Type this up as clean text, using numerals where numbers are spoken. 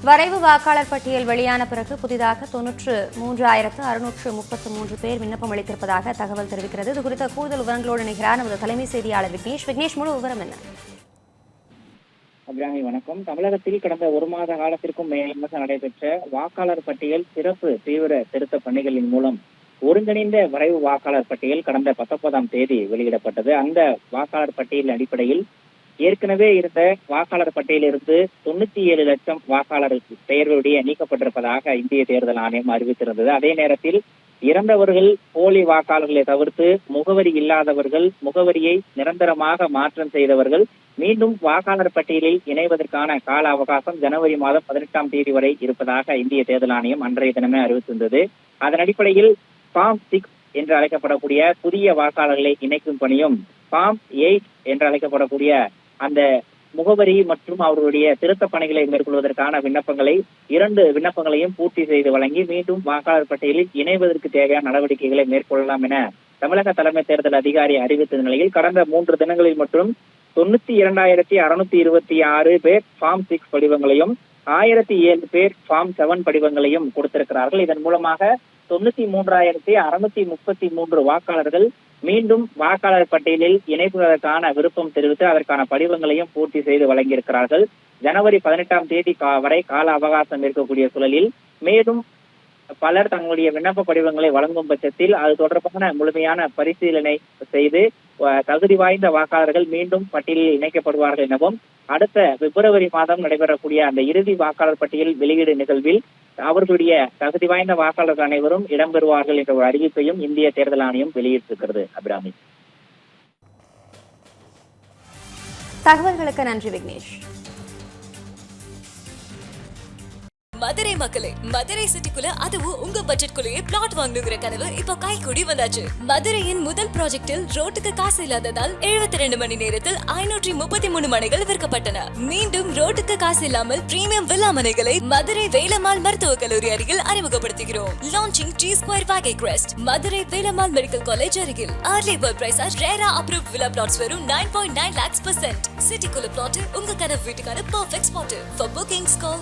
வரைவு வாக்காளர் பட்டியல் வெளியான பிறகு புதிதாக 93,633 பேர் விண்ணப்பம் அளித்திருப்பதாக தகவல் தெரிவிக்கிறது. இது குறித்த கூடுதல் விவரங்களோடு இணைகிறார் நமது தலைமை செய்தியாளர் விக்னேஷ். முழு விவரம் என்ன? அபிராமி வணக்கம். தமிழகத்தில் கடந்த ஒரு மாத காலத்திற்கும் மேலாக நடைபெற்ற வாக்காளர் பட்டியல் சிறப்பு தீவிர திருத்த பணிகளின் மூலம் ஒருங்கிணைந்த வரைவு வாக்காளர் பட்டியல் கடந்த 19ஆம் தேதி வெளியிடப்பட்டது. அந்த வாக்காளர் பட்டியல் அடிப்படையில் ஏற்கனவே இருந்த வாக்காளர் பட்டியலிருந்து 97 லட்சம் வாக்காளர் பெயர்களுடைய நீக்கப்பட்டிருப்பதாக இந்திய தேர்தல் ஆணையம் அறிவித்திருந்தது. அதே நேரத்தில் இறந்தவர்கள் போலி வாக்காளர்களை தவிர்த்து முகவரி இல்லாதவர்கள், முகவரியை நிரந்தரமாக மாற்றம் செய்தவர்கள் மீண்டும் வாக்காளர் பட்டியலில் இணைவதற்கான கால அவகாசம் ஜனவரி மாதம் 18ஆம் தேதி வரை இருப்பதாக இந்திய தேர்தல் ஆணையம் அன்றைய தினமே அறிவித்திருந்தது. அதன் அடிப்படையில் ஃபார்ம் 6 என்று அழைக்கப்படக்கூடிய புதிய வாக்காளர்களை இணைக்கும் பணியும், ஃபார்ம் 8 என்று அழைக்கப்படக்கூடிய அந்த முகவரி மற்றும் அவர்களுடைய திருத்த பணிகளை மேற்கொள்வதற்கான இரண்டு விண்ணப்பங்களையும் பூர்த்தி செய்து வழங்கி மீண்டும் வாக்காளர் பட்டியலில் இணைவதற்கு தேவையான நடவடிக்கைகளை மேற்கொள்ளலாம் என தமிழக தலைமை தேர்தல் அதிகாரி அறிவித்த நிலையில் கடந்த 3 தினங்களில் மட்டும் 92,626 பேர் ஃபார்ம் 6 படிவங்களையும் 1007 பேர் ஃபார்ம் 7 படிவங்களையும் கொடுத்திருக்கிறார்கள். இதன் மூலமாக 93,633 வாக்காளர்கள் மீண்டும் வாக்காளர் பட்டியலில் இணைப்பதற்கான விருப்பம் தெரிவித்து அதற்கான படிவங்களையும் பூர்த்தி செய்து வழங்கியிருக்கிறார்கள். ஜனவரி 18ஆம் தேதி வரை கால அவகாசம் இருக்கக்கூடிய சூழலில் மேலும் பலர் தங்களுடைய விண்ணப்ப படிவங்களை வழங்கும் பட்சத்தில் அது தொடர்பான முழுமையான பரிசீலனை செய்து தகுதி வாய்ந்த வாக்காளர்கள் மீண்டும் பட்டியலில் இணைக்கப்படுவார்கள் எனவும் அடுத்த பிப்ரவரி மாதம் நடைபெறக்கூடிய அந்த இறுதி வாக்காளர் பட்டியல் வெளியீடு நிகழ்வில் அவர்களுடைய தகுதி வாய்ந்த வாக்காளர்கள் அனைவரும் இடம்பெறுவார்கள் என்ற ஒரு அறிவிப்பையும் இந்திய தேர்தல் ஆணையம் வெளியிட்டிருக்கிறது. அபிராமி, தகவல்களுக்கு நன்றி விக்னேஷ். மதுரை மக்களே, மதுரை சிட்டிக்குள்ள அதுவும் உங்க பட்ஜெட்குள்ளேயே பிளாட் வாங்கணுங்கிற கனவு இப்ப கைகூடி வந்தாச்சு. மதுரையின் முதல் ப்ராஜெக்டில் ரோட்டுக்கு காசு இல்லாததால் 72 மணி நேரத்தில் 533 மனைகள் விற்கப்பட்டன. மீண்டும் ரோட்டுக்கு காசு இல்லாமல் பிரீமியம் வில்லா மனைகளை மதுரை வேலம்மாள் மருத்துவக் கல்லூரி அருகில் அறிமுகப்படுத்துகிறோம். Launching G Square Valley Crest, Madurai Velammal medical college அருகில். Early bird price RERA approved villa plots வெறும் 9.9 lakhs %. சிட்டிக்குள்ள பிளாட் உங்க கனவு வீட்டுக்கான perfect spot. For bookings call